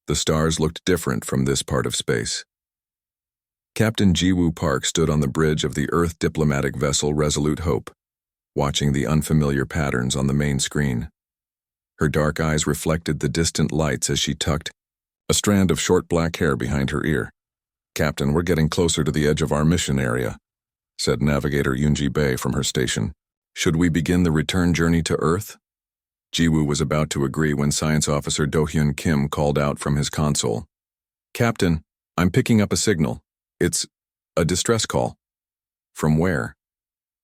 The stars looked different from this part of space. Captain Jiwoo Park stood on the bridge of the Earth diplomatic vessel Resolute Hope, watching the unfamiliar patterns on the main screen. Her dark eyes reflected the distant lights as she tucked a strand of short black hair behind her ear. "Captain, we're getting closer to the edge of our mission area," said Navigator Yoonji Bae from her station. "Should we begin the return journey to Earth?" Jiwoo was about to agree when Science Officer Do-hyun Kim called out from his console. "Captain, I'm picking up a signal. It's a distress call." "From where?"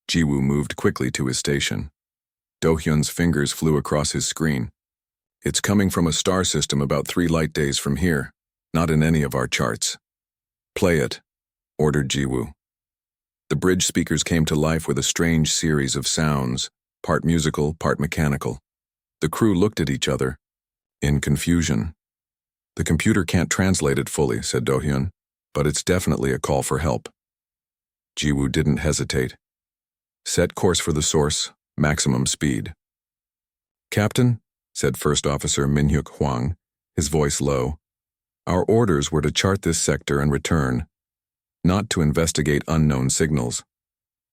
Jiwoo moved quickly to his station. Do-hyun's fingers flew across his screen. "It's coming from a star system about 3 light days from here, not in any of our charts." "Play it," ordered Jiwoo. The bridge speakers came to life with a strange series of sounds, part musical, part mechanical. The crew looked at each other, in confusion. "The computer can't translate it fully," said Do-hyun, "but it's definitely a call for help." Jiwoo didn't hesitate. "Set course for the source, maximum speed." "Captain," said First Officer Min-hyuk Hwang, his voice low, "our orders were to chart this sector and return, not to investigate unknown signals."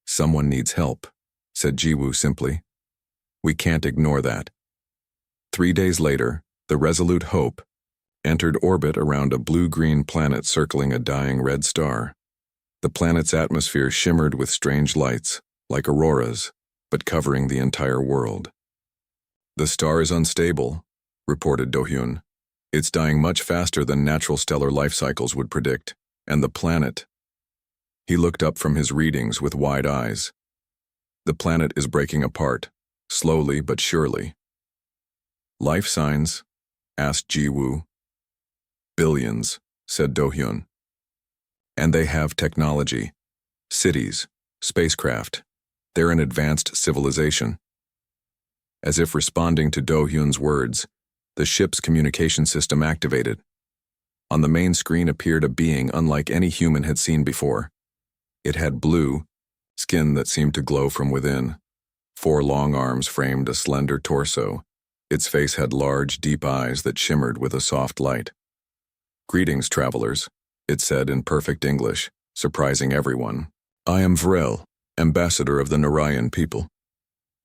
"Someone needs help," said Jiwoo simply. "We can't ignore that." 3 days later, the Resolute Hope entered orbit around a blue-green planet circling a dying red star. The planet's atmosphere shimmered with strange lights, like auroras, but covering the entire world. "The star is unstable," reported Do-hyun. "It's dying much faster than natural stellar life cycles would predict, and the planet—" He looked up from his readings with wide eyes. "The planet is breaking apart, slowly but surely." "Life signs?" asked Jiwoo. "Billions," said Do-hyun. "And they have technology, cities, spacecraft. They're an advanced civilization." As if responding to Do-hyun's words, the ship's communication system activated. On the main screen appeared a being unlike any human had seen before. It had blue skin that seemed to glow from within. 4 long arms framed a slender torso. Its face had large, deep eyes that shimmered with a soft light. "Greetings, travelers," it said in perfect English, surprising everyone. "I am Vrel, ambassador of the Narayan people.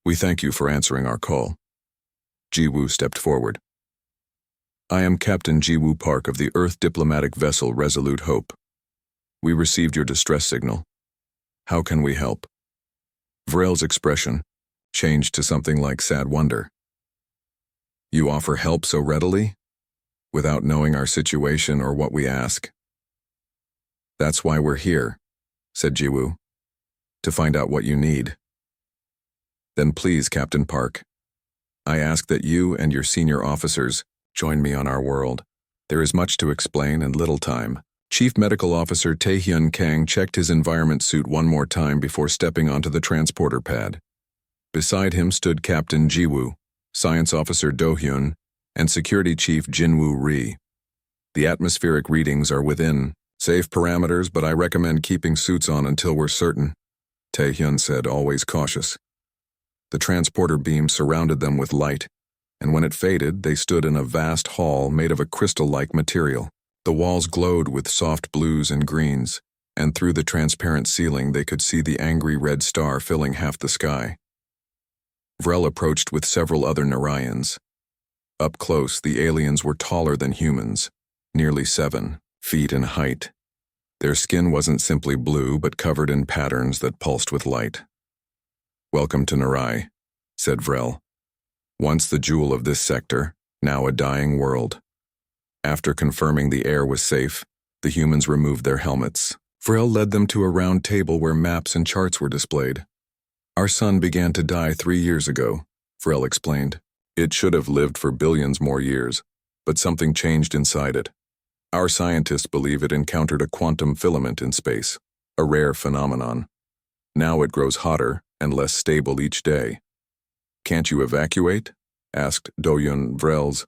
We thank you for answering our call." Jiwoo stepped forward. "I am Captain Jiwoo Park of the Earth diplomatic vessel Resolute Hope. We received your distress signal. How can we help?" Vrel's expression changed to something like sad wonder. "You offer help so readily, without knowing our situation or what we ask?" "That's why we're here," said Jiwoo. "To find out what you need." "Then please, Captain Park, I ask that you and your senior officers join me on our world. There is much to explain and little time." Chief Medical Officer Tae-hyun Kang checked his environment suit one more time before stepping onto the transporter pad. Beside him stood Captain Jiwoo, Science Officer Do-hyun, and Security Chief Jinwoo Ri. "The atmospheric readings are within safe parameters, but I recommend keeping suits on until we're certain," Tae-hyun said, always cautious. The transporter beam surrounded them with light, and when it faded, they stood in a vast hall made of a crystal-like material. The walls glowed with soft blues and greens, and through the transparent ceiling they could see the angry red star filling half the sky. Vrel approached with several other Narayans. Up close, the aliens were taller than humans, nearly 7 feet in height. Their skin wasn't simply blue, but covered in patterns that pulsed with light. "Welcome to Narai," said Vrel. "Once the jewel of this sector, now a dying world." After confirming the air was safe, the humans removed their helmets. Vrel led them to a round table where maps and charts were displayed. "Our sun began to die 3 years ago," Vrel explained. "It should have lived for billions more years, but something changed inside it. Our scientists believe it encountered a quantum filament in space, a rare phenomenon. Now it grows hotter and less stable each day." "Can't you evacuate?" asked Do-hyun Vrel's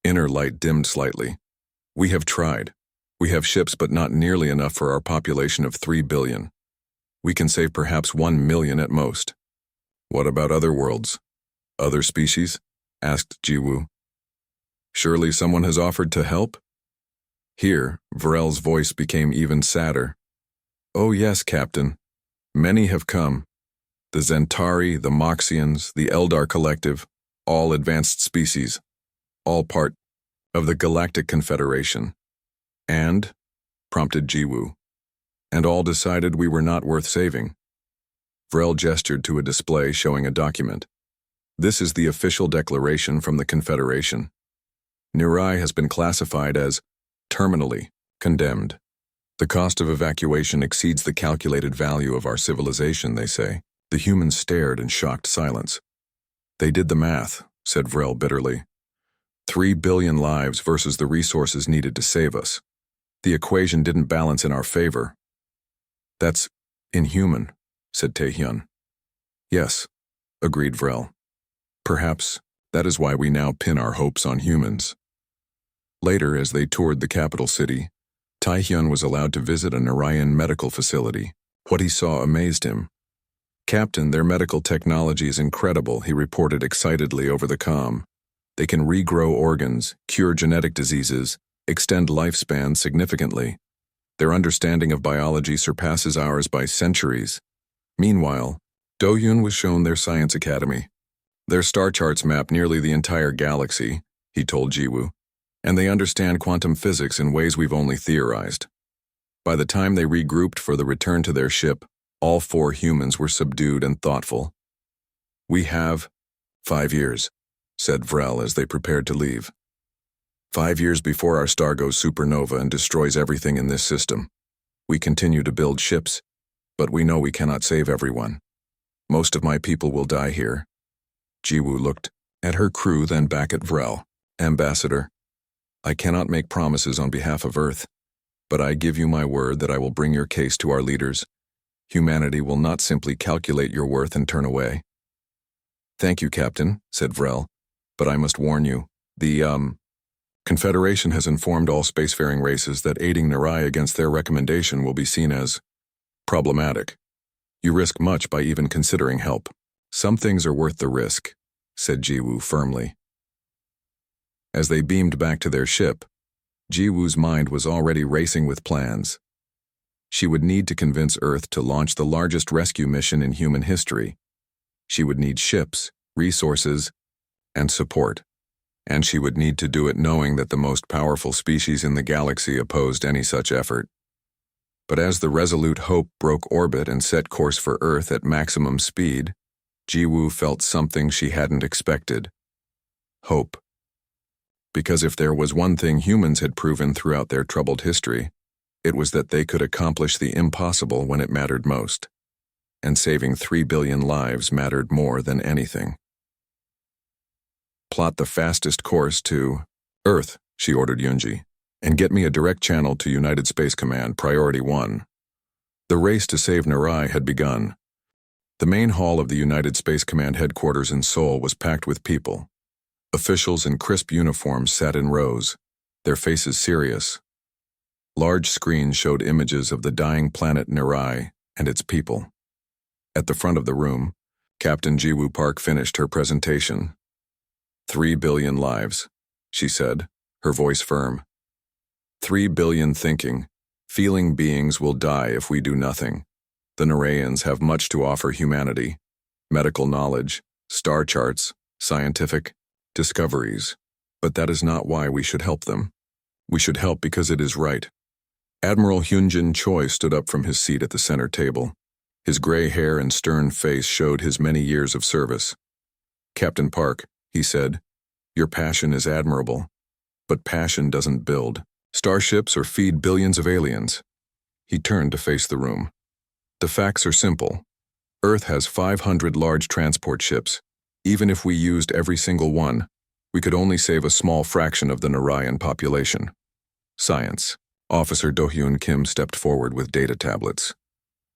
inner light dimmed slightly. "We have tried. We have ships, but not nearly enough for our population of 3 billion. We can save perhaps 1 million at most." "What about other worlds? Other species?" asked Jiwoo. Surely someone has offered to help? Here, Varel's voice became even sadder. Oh yes, Captain. Many have come. The Zentari, the Moxians, the Eldar Collective, all advanced species, all part of the Galactic Confederation. And, prompted Jiwoo, and all decided we were not worth saving. Varel gestured to a display showing a document. This is the official declaration from the Confederation. Nirai has been classified as terminally condemned. The cost of evacuation exceeds the calculated value of our civilization, they say. The humans stared in shocked silence. They did the math, said Varel bitterly. 3 billion lives versus the resources needed to save us. The equation didn't balance in our favor. That's inhuman, said Taehyun. Yes, agreed Varel. Perhaps that is why we now pin our hopes on humans. Later, as they toured the capital city, Taehyun was allowed to visit a Narayan medical facility. What he saw amazed him. Captain, their medical technology is incredible, he reported excitedly over the comm. They can regrow organs, cure genetic diseases, extend lifespan significantly. Their understanding of biology surpasses ours by centuries. Meanwhile, Do-Hyun was shown their science academy. Their star charts map nearly the entire galaxy, he told Jiwoo, and they understand quantum physics in ways we've only theorized. By the time they regrouped for the return to their ship, all 4 humans were subdued and thoughtful. We have 5 years, said Varel as they prepared to leave. 5 years before our star goes supernova and destroys everything in this system. We continue to build ships, but we know we cannot save everyone. Most of my people will die here. Jiwoo looked at her crew, then back at Varel. Ambassador, I cannot make promises on behalf of Earth, but I give you my word that I will bring your case to our leaders. Humanity will not simply calculate your worth and turn away. Thank you, Captain, said Varel, but I must warn you, the, Confederation has informed all spacefaring races that aiding Nirai against their recommendation will be seen as problematic. You risk much by even considering help. Some things are worth the risk, said Jiwoo firmly. As they beamed back to their ship, Jiwoo's mind was already racing with plans. She would need to convince Earth to launch the largest rescue mission in human history. She would need ships, resources, and support. And she would need to do it knowing that the most powerful species in the galaxy opposed any such effort. But as the Resolute Hope broke orbit and set course for Earth at maximum speed, Jiwoo felt something she hadn't expected. Hope. Because if there was one thing humans had proven throughout their troubled history, it was that they could accomplish the impossible when it mattered most. And saving 3 billion lives mattered more than anything. Plot the fastest course to Earth, she ordered Yunji, and get me a direct channel to United Space Command, Priority 1. The race to save Nirai had begun. The main hall of the United Space Command headquarters in Seoul was packed with people. Officials in crisp uniforms sat in rows, their faces serious. Large screens showed images of the dying planet Nirai and its people. At the front of the room, Captain Jiwoo Park finished her presentation. 3 billion lives, she said, her voice firm. 3 billion thinking, feeling beings will die if we do nothing. The Niraians have much to offer humanity. Medical knowledge, star charts, scientific discoveries. But that is not why we should help them. We should help because it is right. Admiral Hyunjin Choi stood up from his seat at the center table. His gray hair and stern face showed his many years of service. Captain Park, he said, your passion is admirable. But passion doesn't build starships or feed billions of aliens. He turned to face the room. The facts are simple. Earth has 500 large transport ships. Even if we used every single one, we could only save a small fraction of the Narayan population. Science. Officer Do-Hyun Kim stepped forward with data tablets.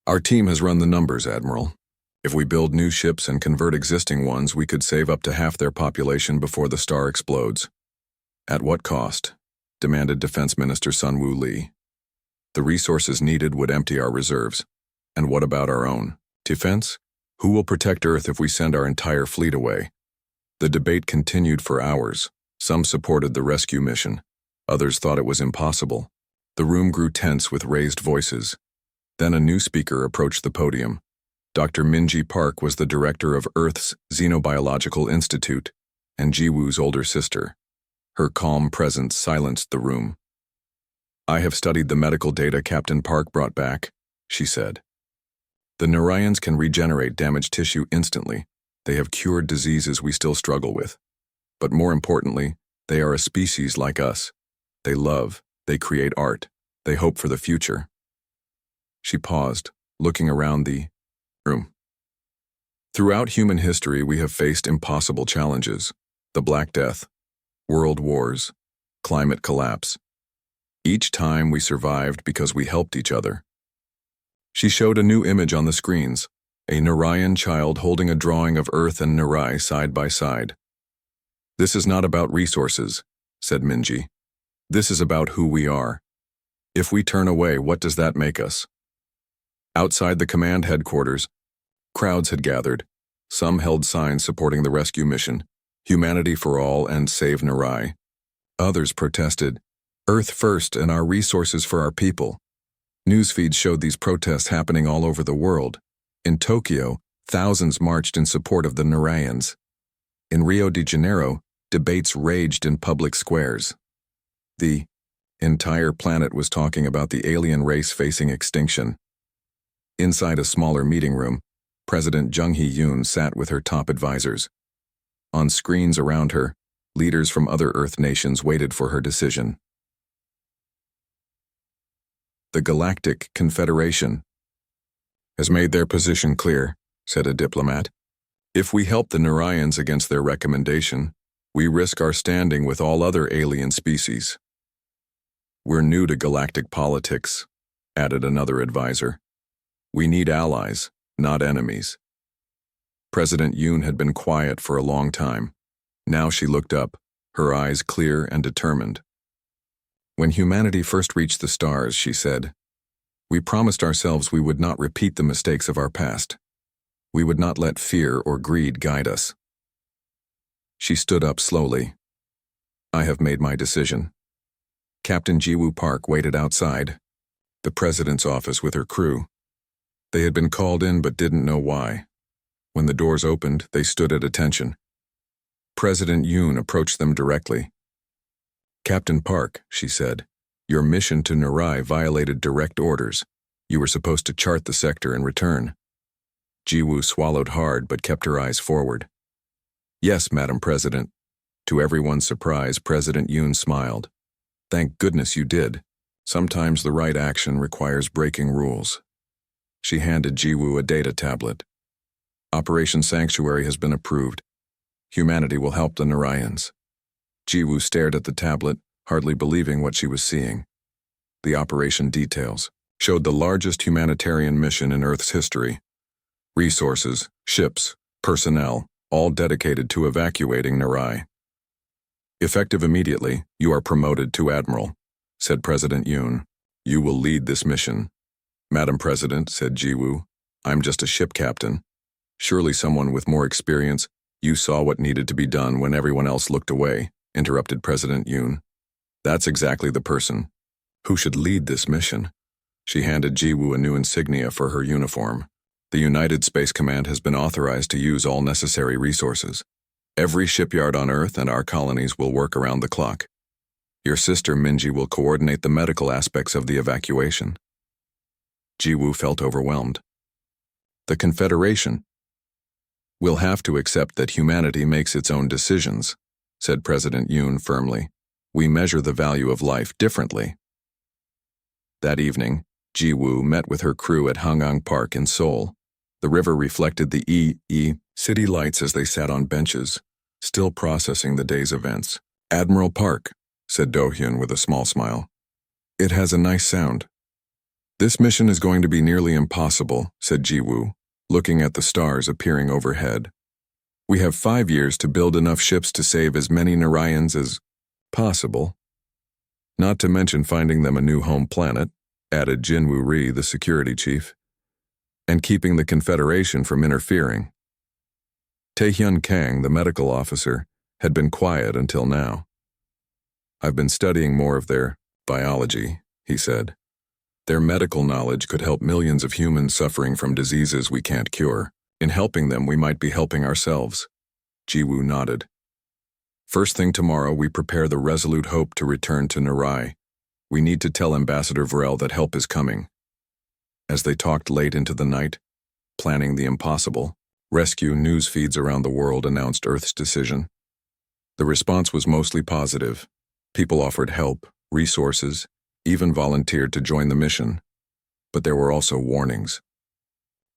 Our team has run the numbers, Admiral. If we build new ships and convert existing ones, we could save up to half their population before the star explodes. At what cost? Demanded Defense Minister Sun Woo Lee. The resources needed would empty our reserves. And what about our own defense? Who will protect Earth if we send our entire fleet away? The debate continued for hours. Some supported the rescue mission. Others thought it was impossible. The room grew tense with raised voices. Then a new speaker approached the podium. Dr. Minji Park was the director of Earth's Xenobiological Institute and Jiwoo's older sister. Her calm presence silenced the room. "I have studied the medical data Captain Park brought back," she said. "The Nurayans can regenerate damaged tissue instantly. They have cured diseases we still struggle with. But more importantly, they are a species like us. They love, they create art, they hope for the future." She paused, looking around the room. "Throughout human history, we have faced impossible challenges: the Black Death, world wars, climate collapse. Each time we survived because we helped each other." She showed a new image on the screens, a Narayan child holding a drawing of Earth and Narai side by side. "This is not about resources," said Minji. "This is about who we are. If we turn away, what does that make us?" Outside the command headquarters, crowds had gathered. Some held signs supporting the rescue mission, Humanity for All and Save Narai. Others protested, "Earth first and our resources for our people." Newsfeeds showed these protests happening all over the world. In Tokyo, thousands marched in support of the Narayans. In Rio de Janeiro, debates raged in public squares. The entire planet was talking about the alien race facing extinction. Inside a smaller meeting room, President Jung Hee-yoon sat with her top advisors. On screens around her, leaders from other Earth nations waited for her decision. "The Galactic Confederation has made their position clear," said a diplomat. "If we help the Nurayans against their recommendation, we risk our standing with all other alien species." "We're new to galactic politics," added another advisor. "We need allies, not enemies." President Yoon had been quiet for a long time. Now she looked up, her eyes clear and determined. "When humanity first reached the stars," she said, "we promised ourselves we would not repeat the mistakes of our past. We would not let fear or greed guide us." She stood up slowly. "I have made my decision." Captain Jiwoo Park waited outside the president's office with her crew. They had been called in but didn't know why. When the doors opened, they stood at attention. President Yoon approached them directly. "Captain Park," she said, "your mission to Narai violated direct orders. You were supposed to chart the sector and return." Jiwoo swallowed hard but kept her eyes forward. "Yes, Madam President." To everyone's surprise, President Yoon smiled. "Thank goodness you did. Sometimes the right action requires breaking rules." She handed Jiwoo a data tablet. "Operation Sanctuary has been approved. Humanity will help the Narayans." Jiwoo stared at the tablet, hardly believing what she was seeing. The operation details showed the largest humanitarian mission in Earth's history. Resources, ships, personnel, all dedicated to evacuating Narai. "Effective immediately, you are promoted to Admiral," said President Yoon. "You will lead this mission." "Madam President," said Jiwoo, "I'm just a ship captain. Surely someone with more experience." "You saw what needed to be done when everyone else looked away," interrupted President Yoon. "That's exactly the person who should lead this mission." She handed Jiwoo a new insignia for her uniform. "The United Space Command has been authorized to use all necessary resources. Every shipyard on Earth and our colonies will work around the clock. Your sister Minji will coordinate the medical aspects of the evacuation." Jiwoo felt overwhelmed. "The Confederation will have to accept that humanity makes its own decisions," said President Yoon firmly. "We measure the value of life differently." That evening, Jiwoo met with her crew at Hangang Park in Seoul. The river reflected the city lights as they sat on benches, still processing the day's events. "Admiral Park," said Do-hyun with a small smile. "It has a nice sound." "This mission is going to be nearly impossible," said Jiwoo, looking at the stars appearing overhead. "We have 5 years to build enough ships to save as many Narayans as possible. Not to mention finding them a new home planet," added Jinwoo Ri, the security chief, "and keeping the Confederation from interfering." Taehyun Kang, the medical officer, had been quiet until now. I've been studying more of their biology, he said. Their medical knowledge could help millions of humans suffering from diseases we can't cure. In helping them, we might be helping ourselves. Jiwoo nodded. First thing tomorrow, we prepare the Resolute Hope to return to Narai. We need to tell Ambassador Vrel that help is coming. As they talked late into the night, planning the impossible, rescue news feeds around the world announced Earth's decision. The response was mostly positive. People offered help, resources, even volunteered to join the mission. But there were also warnings.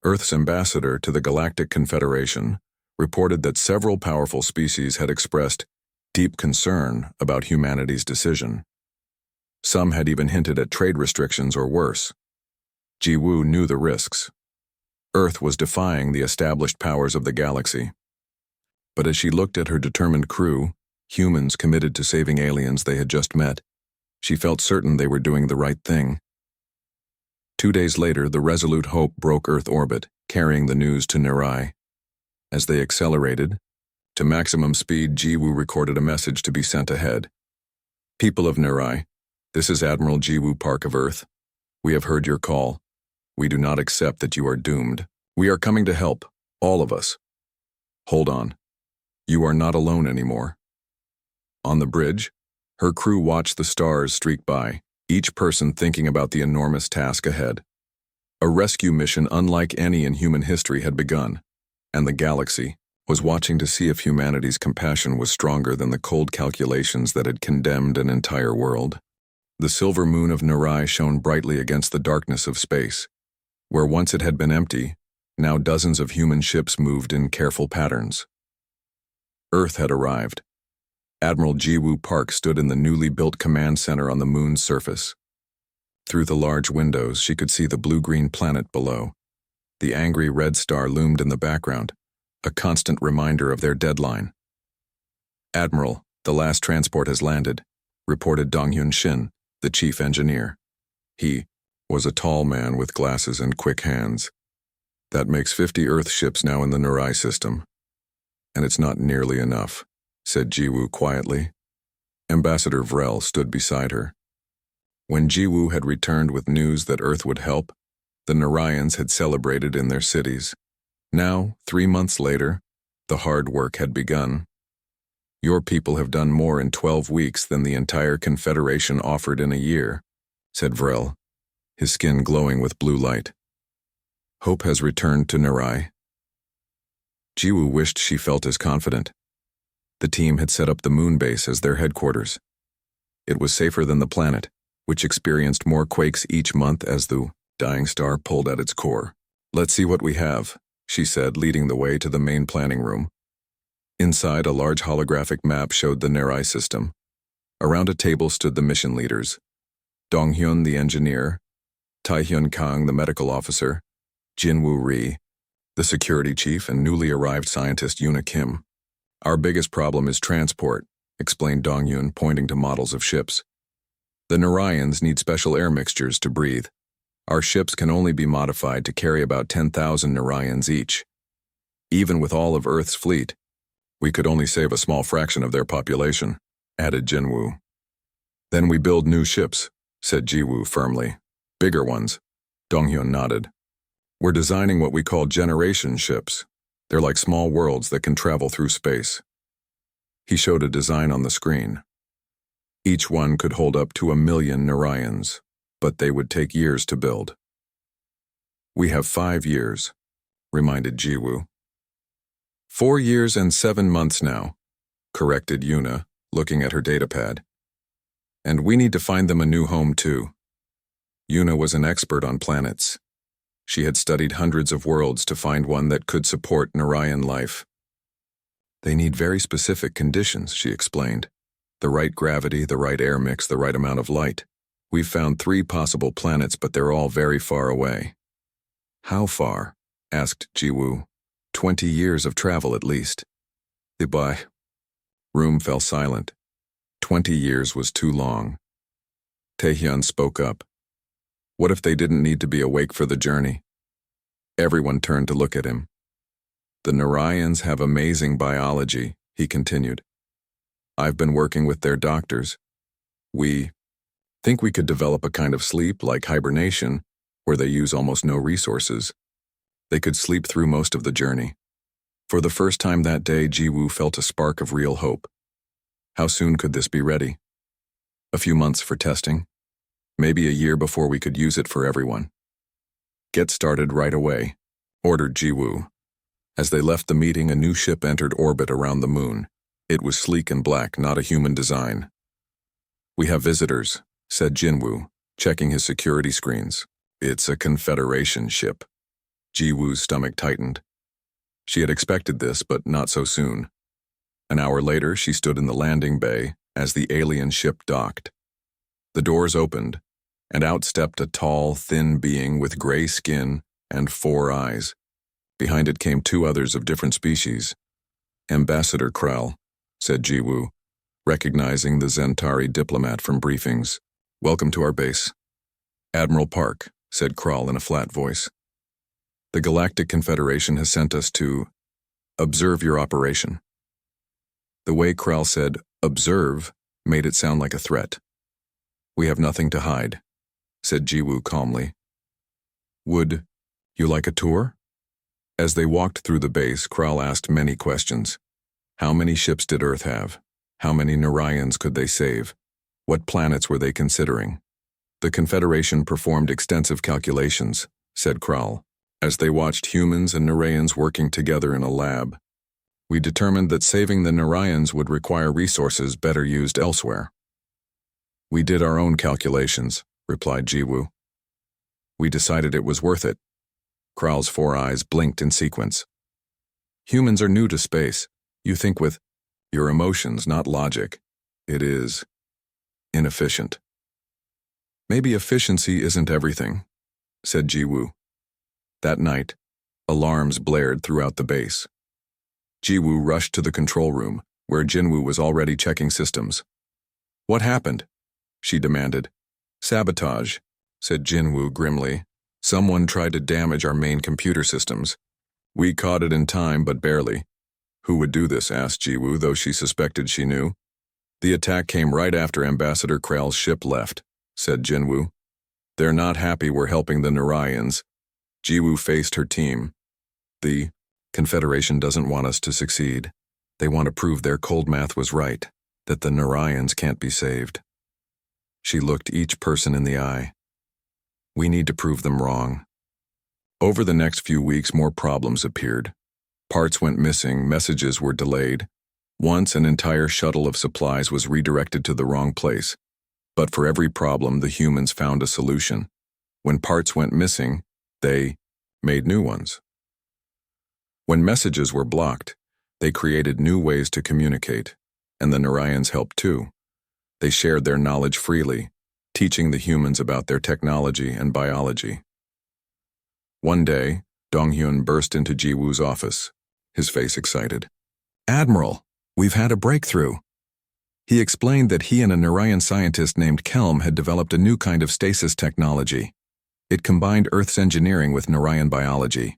Earth's ambassador to the Galactic Confederation reported that several powerful species had expressed deep concern about humanity's decision. Some had even hinted at trade restrictions or worse. Jiwoo knew the risks. Earth was defying the established powers of the galaxy. But as she looked at her determined crew, humans committed to saving aliens they had just met, she felt certain they were doing the right thing. 2 days later, the Resolute Hope broke Earth orbit, carrying the news to Narai. As they accelerated, to maximum speed, Jiwoo recorded a message to be sent ahead. People of Narai, this is Admiral Jiwoo Park of Earth. We have heard your call. We do not accept that you are doomed. We are coming to help, all of us. Hold on. You are not alone anymore. On the bridge, her crew watched the stars streak by, each person thinking about the enormous task ahead. A rescue mission unlike any in human history had begun, and the galaxy was watching to see if humanity's compassion was stronger than the cold calculations that had condemned an entire world. The silver moon of Narai shone brightly against the darkness of space. Where once it had been empty, now dozens of human ships moved in careful patterns. Earth had arrived. Admiral Jiwoo Park stood in the newly built command center on the moon's surface. Through the large windows, she could see the blue-green planet below. The angry red star loomed in the background, a constant reminder of their deadline. Admiral, the last transport has landed, reported Donghyun Shin, the chief engineer. He was a tall man with glasses and quick hands. That makes 50 Earth ships now in the Narai system. And it's not nearly enough, said Jiwoo quietly. Ambassador Vrel stood beside her. When Jiwoo had returned with news that Earth would help, the Narayans had celebrated in their cities. Now, 3 months later, the hard work had begun. Your people have done more in 12 weeks than the entire Confederation offered in a year, said Vrel, his skin glowing with blue light. Hope has returned to Narai. Jiwoo wished she felt as confident. The team had set up the moon base as their headquarters. It was safer than the planet, which experienced more quakes each month as the dying star pulled at its core. Let's see what we have, she said, leading the way to the main planning room. Inside, a large holographic map showed the Narai system. Around a table stood the mission leaders. Donghyun, the engineer, Taehyun Kang, the medical officer, Jinwoo Ri, the security chief, and newly arrived scientist Yuna Kim. Our biggest problem is transport, explained Donghyun, pointing to models of ships. The Narayans need special air mixtures to breathe. Our ships can only be modified to carry about 10,000 Narayans each. Even with all of Earth's fleet, we could only save a small fraction of their population, added Jinwoo. Then we build new ships, said Jiwoo firmly. Bigger ones. Donghyun nodded. We're designing what we call generation ships. They're like small worlds that can travel through space. He showed a design on the screen. Each one could hold up to 1 million Narayans, but they would take years to build. We have 5 years, reminded Jiwoo. 4 years and 7 months now, corrected Yuna, looking at her datapad. And we need to find them a new home too. Yuna was an expert on planets. She had studied hundreds of worlds to find one that could support Narayan life. They need very specific conditions, she explained. The right gravity, the right air mix, the right amount of light. We've found 3 possible planets, but they're all very far away. How far? Asked Jiwoo. 20 years of travel at least. The room fell silent. 20 years was too long. Taehyun spoke up. What if they didn't need to be awake for the journey? Everyone turned to look at him. The Narayans have amazing biology, he continued. I've been working with their doctors. We think we could develop a kind of sleep like hibernation, where they use almost no resources. They could sleep through most of the journey. For the first time that day, Jiwoo felt a spark of real hope. How soon could this be ready? A few months for testing? Maybe a year before we could use it for everyone. Get started right away, ordered Jiwoo. As they left the meeting, a new ship entered orbit around the moon. It was sleek and black, not a human design. We have visitors, said Jinwoo, checking his security screens. It's a Confederation ship. Jiwoo's stomach tightened. She had expected this, but not so soon. An hour later, she stood in the landing bay as the alien ship docked. The doors opened, and out stepped a tall, thin being with gray skin and 4 eyes. Behind it came 2 others of different species. Ambassador Krell, said Jiwoo, recognizing the Zentari diplomat from briefings. Welcome to our base. Admiral Park, said Krell in a flat voice. The Galactic Confederation has sent us to observe your operation. The way Krell said observe made it sound like a threat. We have nothing to hide, said Jiwoo calmly. Would you like a tour? As they walked through the base, Krell asked many questions. How many ships did Earth have? How many Narians could they save? What planets were they considering? The Confederation performed extensive calculations, said Krell, as they watched humans and Narians working together in a lab. We determined that saving the Narians would require resources better used elsewhere. We did our own calculations, replied Jiwoo. We decided it was worth it. Krell's 4 eyes blinked in sequence. Humans are new to space. You think with your emotions, not logic. It is inefficient. Maybe efficiency isn't everything, said Jiwoo. That night, alarms blared throughout the base. Jiwoo rushed to the control room, where Jinwoo was already checking systems. What happened? She demanded. Sabotage, said Jinwoo grimly. Someone tried to damage our main computer systems. We caught it in time, but barely. Who would do this? Asked Jiwoo, though she suspected she knew. The attack came right after Ambassador Krell's ship left, said Jinwoo. They're not happy we're helping the Narians. Jiwoo faced her team. The Confederation doesn't want us to succeed. They want to prove their cold math was right, that the Narians can't be saved. She looked each person in the eye. We need to prove them wrong. Over the next few weeks, more problems appeared. Parts went missing, messages were delayed. Once, an entire shuttle of supplies was redirected to the wrong place. But for every problem, the humans found a solution. When parts went missing, they made new ones. When messages were blocked, they created new ways to communicate, and the Narians helped too. They shared their knowledge freely, teaching the humans about their technology and biology. One day, Donghyun burst into Jiwoo's office, his face excited. Admiral, we've had a breakthrough. He explained that he and a Narian scientist named Kelm had developed a new kind of stasis technology. It combined Earth's engineering with Narian biology.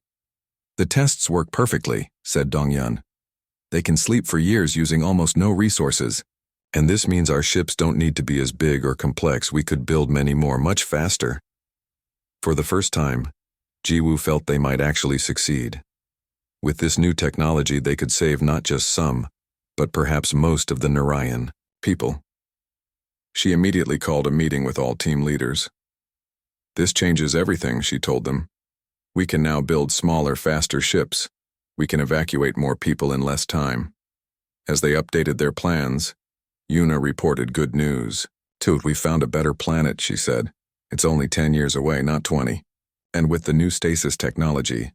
The tests work perfectly, said Donghyun. They can sleep for years using almost no resources. And this means our ships don't need to be as big or complex. We could build many more much faster. For the first time, Jiwoo felt they might actually succeed. With this new technology, they could save not just some, but perhaps most of the Narian people. She immediately called a meeting with all team leaders. This changes everything, she told them. We can now build smaller, faster ships. We can evacuate more people in less time. As they updated their plans, Yuna reported good news. Toot, we found a better planet, she said. It's only 10 years away, not 20. And with the new stasis technology,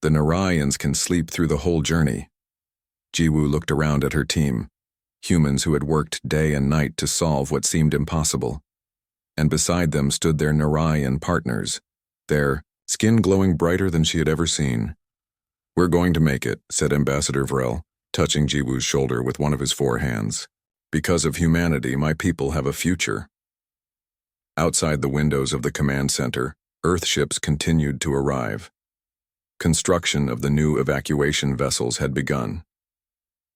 the Narians can sleep through the whole journey. Jiwoo looked around at her team, humans who had worked day and night to solve what seemed impossible. And beside them stood their Narian partners, their skin glowing brighter than she had ever seen. We're going to make it, said Ambassador Vrel, touching Jiwoo's shoulder with one of his 4 hands. Because of humanity, my people have a future. Outside the windows of the command center, Earth ships continued to arrive. Construction of the new evacuation vessels had begun.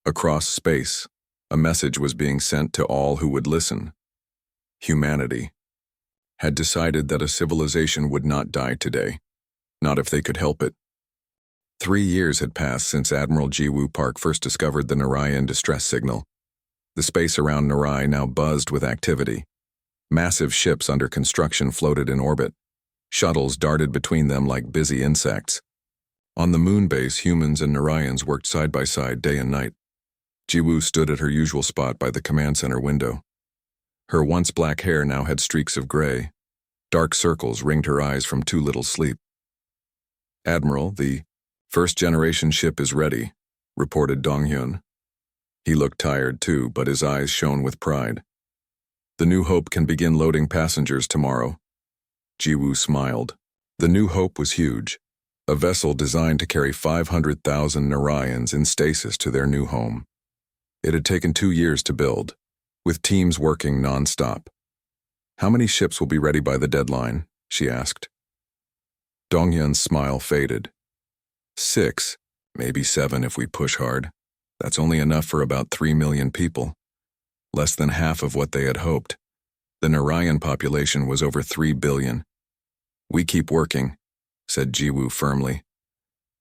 Across space, a message was being sent to all who would listen. humanity, had decided that a civilization would not die today, not if they could help it. 3 years had passed since Admiral Jiwoo Park first discovered the Narayan distress signal. The space around Narai now buzzed with activity. Massive ships under construction floated in orbit. Shuttles darted between them like busy insects. On the moon base, humans and Narayans worked side by side day and night. Jiwoo stood at her usual spot by the command center window. Her once black hair now had streaks of gray. Dark circles ringed her eyes from too little sleep. "Admiral, the first-generation ship is ready," reported Donghyun. He looked tired too, but his eyes shone with pride. "The New Hope can begin loading passengers tomorrow." Jiwoo smiled. The New Hope was huge, a vessel designed to carry 500,000 Narayans in stasis to their new home. It had taken 2 years to build, with teams working non-stop. "How many ships will be ready by the deadline?" she asked. Donghyun's smile faded. 6, maybe 7 if we push hard. That's only enough for about 3 million people. Less than half of what they had hoped. The Narayan population was over 3 billion. "We keep working," said Jiwoo firmly.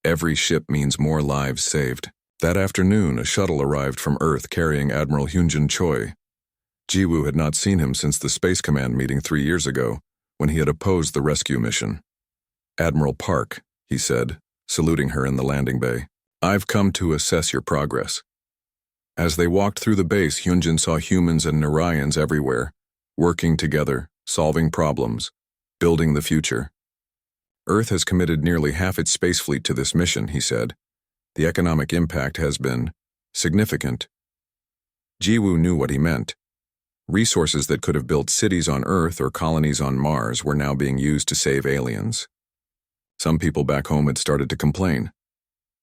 "Every ship means more lives saved." That afternoon, a shuttle arrived from Earth carrying Admiral Hyunjin Choi. Jiwoo had not seen him since the Space Command meeting 3 years ago, when he had opposed the rescue mission. "Admiral Park," he said, saluting her in the landing bay. "I've come to assess your progress." As they walked through the base, Hyunjin saw humans and Narayans everywhere, working together, solving problems, building the future. "Earth has committed nearly half its space fleet to this mission," he said. "The economic impact has been significant." Jiwoo knew what he meant. Resources that could have built cities on Earth or colonies on Mars were now being used to save aliens. Some people back home had started to complain.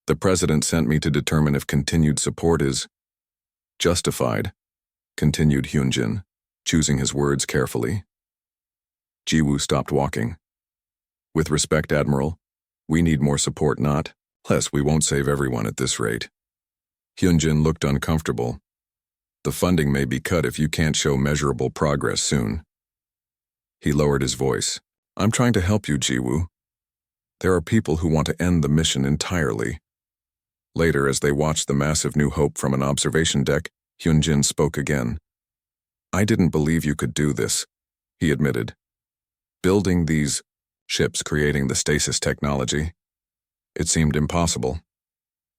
"The president sent me to determine if continued support is justified," continued Hyunjin, choosing his words carefully. Jiwoo stopped walking. "With respect, Admiral, we need more support, not less. We won't save everyone at this rate." Hyunjin looked uncomfortable. "The funding may be cut if you can't show measurable progress soon." He lowered his voice. "I'm trying to help you, Jiwoo. There are people who want to end the mission entirely." Later, as they watched the massive New Hope from an observation deck, Hyunjin spoke again. "I didn't believe you could do this," he admitted. "Building these ships, creating the stasis technology. It seemed impossible."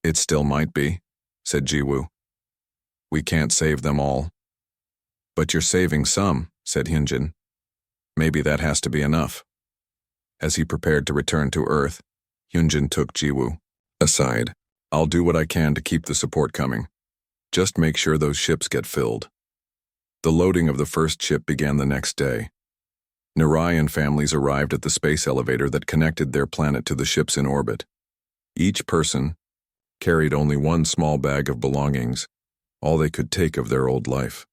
"It still might be," said Jiwoo. "We can't save them all." "But you're saving some," said Hyunjin. "Maybe that has to be enough." As he prepared to return to Earth, Hyunjin took Jiwoo aside. "I'll do what I can to keep the support coming. Just make sure those ships get filled." The loading of the first ship began the next day. Narayan families arrived at the space elevator that connected their planet to the ships in orbit. Each person carried only one small bag of belongings, all they could take of their old life.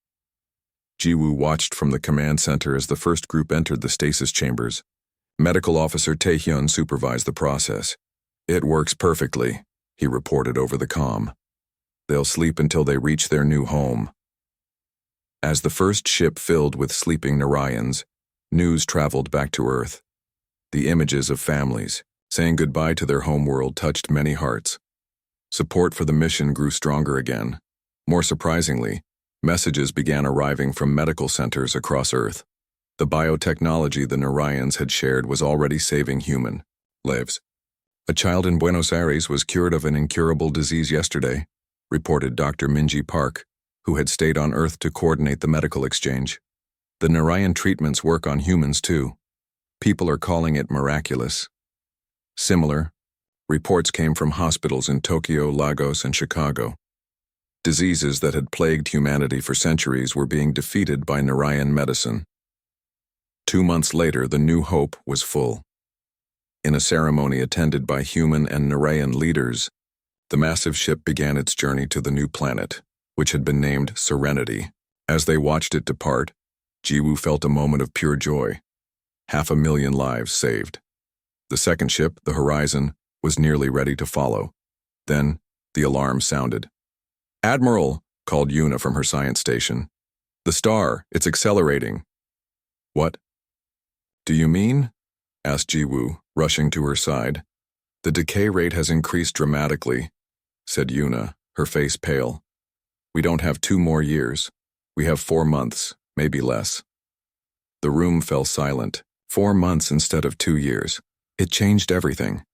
Jiwoo watched from the command center as the first group entered the stasis chambers. Medical Officer Taehyun supervised the process. "It works perfectly," he reported over the comm. "They'll sleep until they reach their new home." As the first ship filled with sleeping Narayans, news traveled back to Earth. The images of families saying goodbye to their homeworld touched many hearts. Support for the mission grew stronger again. More surprisingly, messages began arriving from medical centers across Earth. The biotechnology the Narayans had shared was already saving human lives. "A child in Buenos Aires was cured of an incurable disease yesterday," reported Dr. Minji Park, who had stayed on Earth to coordinate the medical exchange. "The Narayan treatments work on humans too. People are calling it miraculous." Similar reports came from hospitals in Tokyo, Lagos, and Chicago. Diseases that had plagued humanity for centuries were being defeated by Narayan medicine. 2 months later, the New Hope was full. In a ceremony attended by human and Narayan leaders, the massive ship began its journey to the new planet, which had been named Serenity. As they watched it depart, Jiwoo felt a moment of pure joy. 500,000 lives saved. The second ship, the Horizon, was nearly ready to follow. Then, the alarm sounded. "Admiral," called Yuna from her science station. "The star, it's accelerating." What do you mean? Asked Jiwoo, rushing to her side. The decay rate has increased dramatically, said Yuna, her face pale. We don't have 2 more years. We have 4 months, maybe less. The room fell silent. 4 months instead of 2 years. It changed everything.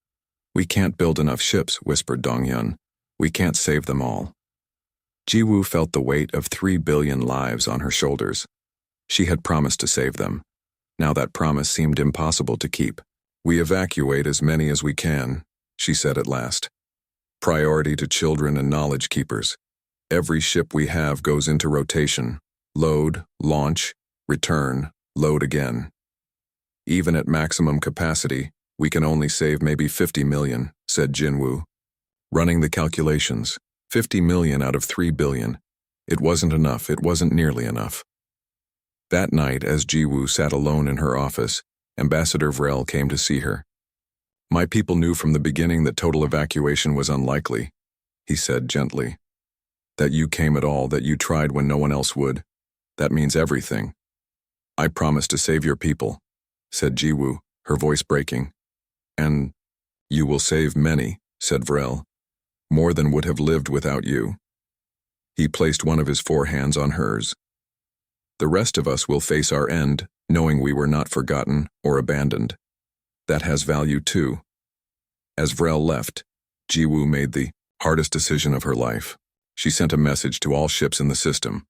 We can't build enough ships, whispered Donghyun. We can't save them all. Jiwoo felt the weight of 3 billion lives on her shoulders. She had promised to save them. Now that promise seemed impossible to keep. We evacuate as many as we can, she said at last. Priority to children and knowledge keepers. Every ship we have goes into rotation. Load, launch, return, load again. Even at maximum capacity, we can only save maybe 50 million, said Jinwoo. Running the calculations, 50 million out of 3 billion. It wasn't enough, it wasn't nearly enough. That night, as Jiwoo sat alone in her office, Ambassador Vrel came to see her. My people knew from the beginning that total evacuation was unlikely, he said gently. That you came at all, that you tried when no one else would. That means everything. I promise to save your people, said Jiwoo, her voice breaking. And you will save many, said Vrel. More than would have lived without you. He placed one of his 4 hands on hers. The rest of us will face our end, knowing we were not forgotten or abandoned. That has value too. As Vrel left, Jiwoo made the hardest decision of her life. She sent a message to all ships in the system.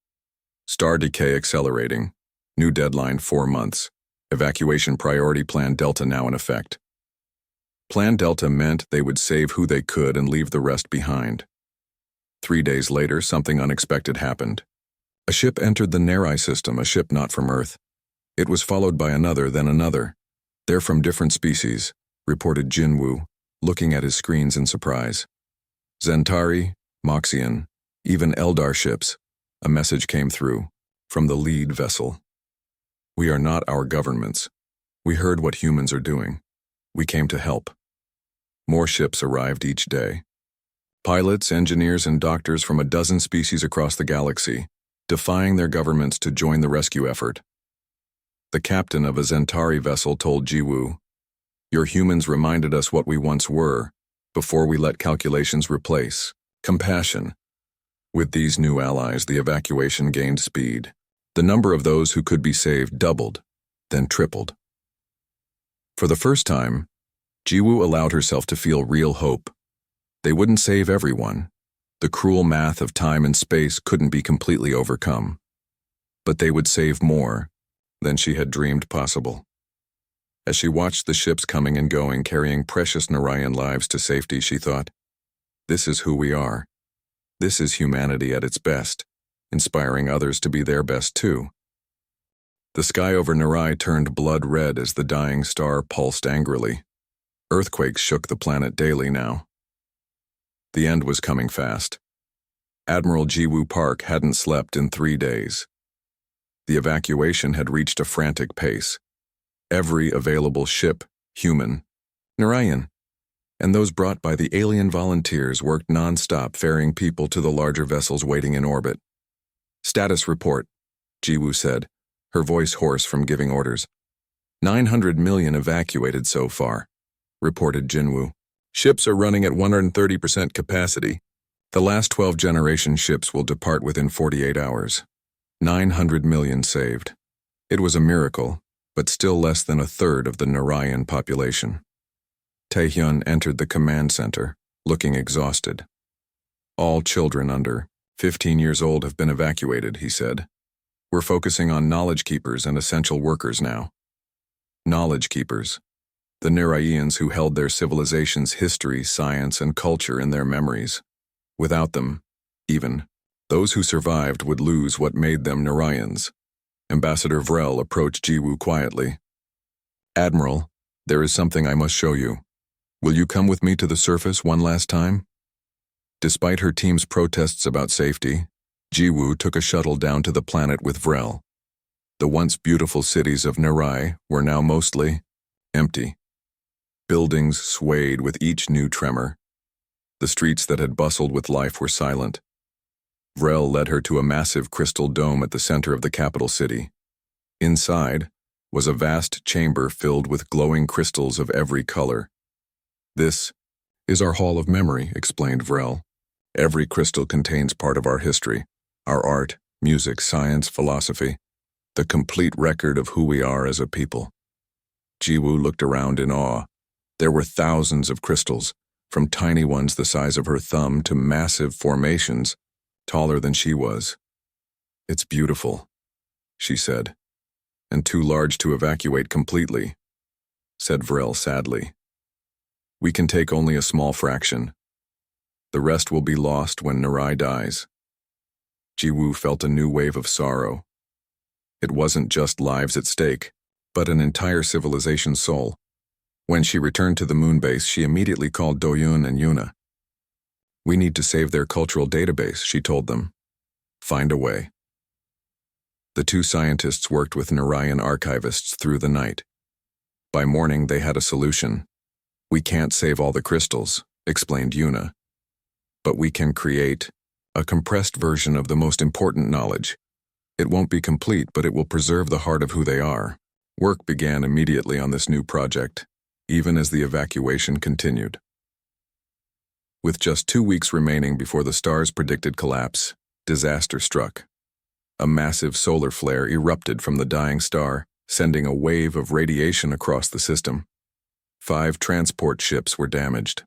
Star decay accelerating. New deadline 4 months. Evacuation priority Plan Delta now in effect. Plan Delta meant they would save who they could and leave the rest behind. 3 days later, something unexpected happened. A ship entered the Nerai system, a ship not from Earth. It was followed by another, then another. They're from different species, reported Jinwoo, looking at his screens in surprise. Zentari, Moxian, even Eldar ships. A message came through, from the lead vessel. We are not our governments. We heard what humans are doing. We came to help. More ships arrived each day. Pilots, engineers, and doctors from a dozen species across the galaxy, defying their governments to join the rescue effort. The captain of a Zentari vessel told Jiwoo, "Your humans reminded us what we once were, before we let calculations replace compassion." With these new allies, the evacuation gained speed. The number of those who could be saved doubled, then tripled. For the first time, Jiwoo allowed herself to feel real hope. They wouldn't save everyone. The cruel math of time and space couldn't be completely overcome. But they would save more than she had dreamed possible. As she watched the ships coming and going, carrying precious Narayan lives to safety, she thought, this is who we are. This is humanity at its best, inspiring others to be their best too. The sky over Narai turned blood red as the dying star pulsed angrily. Earthquakes shook the planet daily now. The end was coming fast. Admiral Jiwoo Park hadn't slept in 3 days. The evacuation had reached a frantic pace. Every available ship, human, Narayan, and those brought by the alien volunteers worked non-stop ferrying people to the larger vessels waiting in orbit. Status report, Jiwoo said, her voice hoarse from giving orders. 900 million evacuated so far, reported Jinwoo. Ships are running at 130% capacity. The last 12 generation ships will depart within 48 hours. 900 million saved. It was a miracle, but still less than a third of the Narayan population. Taehyun entered the command center, looking exhausted. All children under 15 years old have been evacuated, he said. We're focusing on knowledge keepers and essential workers now. Knowledge keepers. The Neraians who held their civilization's history, science, and culture in their memories. Without them, even, those who survived would lose what made them Neraians. Ambassador Vrel approached Jiwoo quietly. Admiral, there is something I must show you. Will you come with me to the surface one last time? Despite her team's protests about safety, Jiwoo took a shuttle down to the planet with Vrel. The once beautiful cities of Narai were now mostly empty. Buildings swayed with each new tremor. The streets that had bustled with life were silent. Vrel led her to a massive crystal dome at the center of the capital city. Inside, was a vast chamber filled with glowing crystals of every color. "This is our hall of memory," explained Vrel. "Every crystal contains part of our history, our art, music, science, philosophy, the complete record of who we are as a people." Jiwoo looked around in awe. There were thousands of crystals, from tiny ones the size of her thumb to massive formations, taller than she was. "It's beautiful," she said. "And too large to evacuate completely," said Vrel sadly. "We can take only a small fraction. The rest will be lost when Narai dies." Jiwoo felt a new wave of sorrow. It wasn't just lives at stake, but an entire civilization's soul. When she returned to the moon base, she immediately called Doyun and Yuna. "We need to save their cultural database," she told them. "Find a way." The two scientists worked with Narayan archivists through the night. By morning, they had a solution. "We can't save all the crystals," explained Yuna. "But we can create a compressed version of the most important knowledge. It won't be complete, but it will preserve the heart of who they are." Work began immediately on this new project, even as the evacuation continued. With just 2 weeks remaining before the star's predicted collapse, disaster struck. A massive solar flare erupted from the dying star, sending a wave of radiation across the system. 5 transport ships were damaged.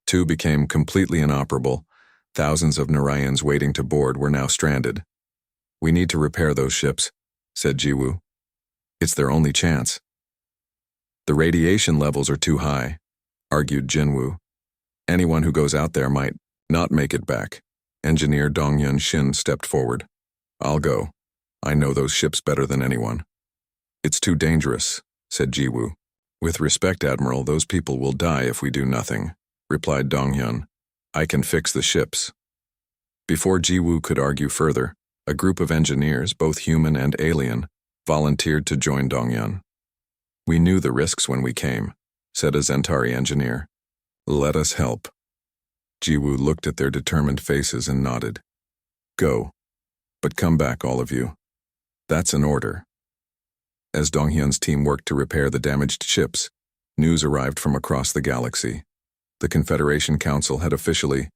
2 became completely inoperable. Thousands of Narayans waiting to board were now stranded. "We need to repair those ships," said Jiwoo. "It's their only chance." "The radiation levels are too high," argued Jinwoo. "Anyone who goes out there might not make it back." Engineer Dongyun Shin stepped forward. "I'll go. I know those ships better than anyone." "It's too dangerous," said Jiwoo. "With respect, Admiral, those people will die if we do nothing," replied Dongyun. "I can fix the ships." Before Jiwoo could argue further, a group of engineers, both human and alien, volunteered to join Dongyun. "We knew the risks when we came," said a Zentari engineer. "Let us help." Jiwoo looked at their determined faces and nodded. "Go. But come back, all of you." "That's an order." As Donghyun's team worked to repair the damaged ships, news arrived from across the galaxy. The Confederation Council had officially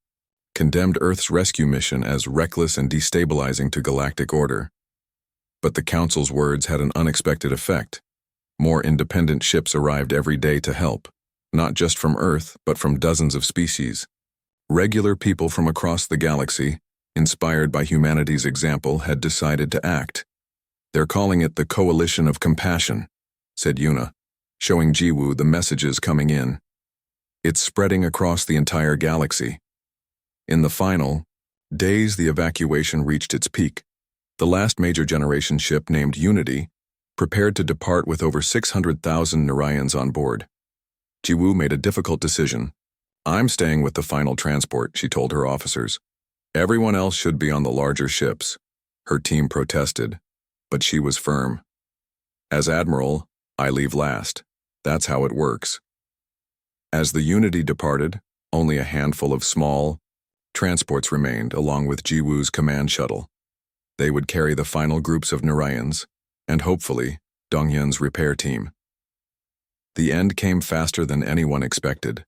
condemned Earth's rescue mission as reckless and destabilizing to galactic order. But the Council's words had an unexpected effect. More independent ships arrived every day to help, not just from Earth, but from dozens of species. Regular people from across the galaxy, inspired by humanity's example, had decided to act. "They're calling it the Coalition of Compassion," said Yuna, showing Jiwoo the messages coming in. "It's spreading across the entire galaxy." In the final days, the evacuation reached its peak. The last major generation ship, named Unity, prepared to depart with over 600,000 Narayans on board. Jiwoo made a difficult decision. "I'm staying with the final transport," she told her officers. "Everyone else should be on the larger ships." Her team protested, but she was firm. "As Admiral, I leave last. That's how it works." As the Unity departed, only a handful of small transports remained, along with Jiwoo's command shuttle. They would carry the final groups of Narayans, and hopefully, Dongyun's repair team. The end came faster than anyone expected.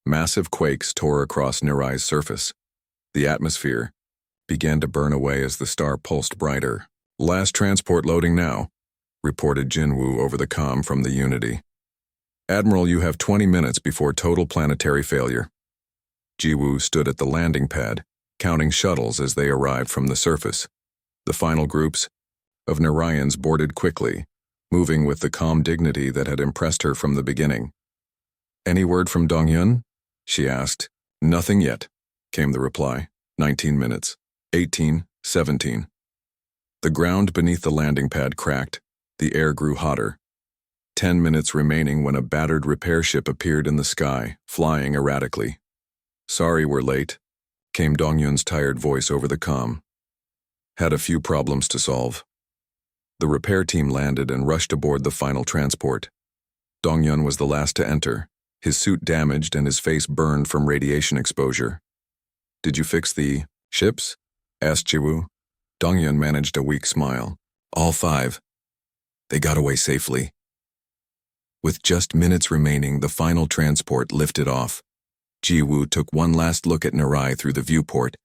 Massive quakes tore across Narai's surface. The atmosphere began to burn away as the star pulsed brighter. "Last transport loading now," reported Jinwoo over the comm from the Unity. "Admiral, you have 20 minutes before total planetary failure." Jiwoo stood at the landing pad, counting shuttles as they arrived from the surface. The final groups of Narayans boarded quickly, moving with the calm dignity that had impressed her from the beginning. "Any word from Dongyun?" she asked. "Nothing yet," came the reply. 19 minutes. 18, 17. The ground beneath the landing pad cracked. The air grew hotter. 10 minutes remaining when a battered repair ship appeared in the sky, flying erratically. "Sorry we're late," came Dongyun's tired voice over the comm. "Had a few problems to solve." The repair team landed and rushed aboard the final transport. Dongyun was the last to enter, his suit damaged and his face burned from radiation exposure. "Did you fix the ships?" asked Jiwoo. Dongyun managed a weak smile. "All 5. They got away safely. With just minutes remaining, the final transport lifted off. Jiwoo took one last look at Narai through the viewport,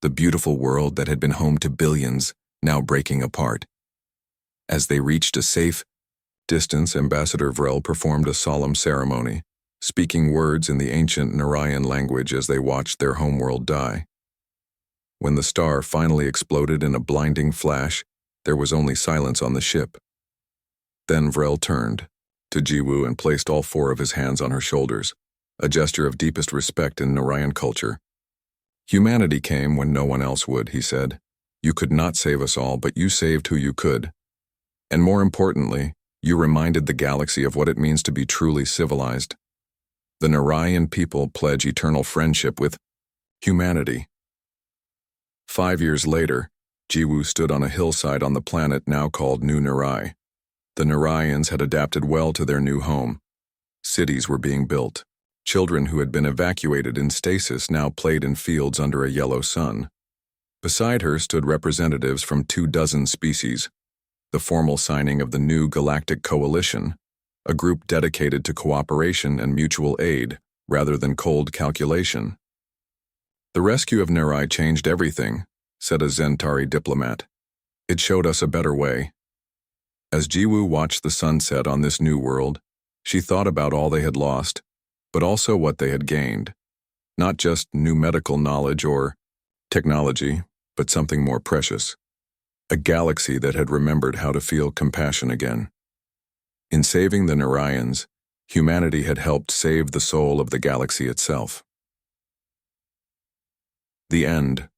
the beautiful world that had been home to billions, now breaking apart. As they reached a safe distance, Ambassador Vrel performed a solemn ceremony, speaking words in the ancient Narayan language as they watched their homeworld die. When the star finally exploded in a blinding flash, there was only silence on the ship. Then Vrel turned to Jiwoo and placed all four of his hands on her shoulders, a gesture of deepest respect in Narayan culture. Humanity came when no one else would, he said. You could not save us all, but you saved who you could. And more importantly, you reminded the galaxy of what it means to be truly civilized. The Narayan people pledge eternal friendship with humanity. 5 years later, Jiwoo stood on a hillside on the planet now called New Narai. The Narayans had adapted well to their new home. Cities were being built. Children who had been evacuated in stasis now played in fields under a yellow sun. Beside her stood representatives from 24 species, the formal signing of the new Galactic Coalition, a group dedicated to cooperation and mutual aid rather than cold calculation. The rescue of Narai changed everything, said a Zentari diplomat. It showed us a better way. As Jiwoo watched the sunset on this new world, she thought about all they had lost, but also what they had gained. Not just new medical knowledge or technology, but something more precious. A galaxy that had remembered how to feel compassion again. In saving the Narayans, humanity had helped save the soul of the galaxy itself. The end.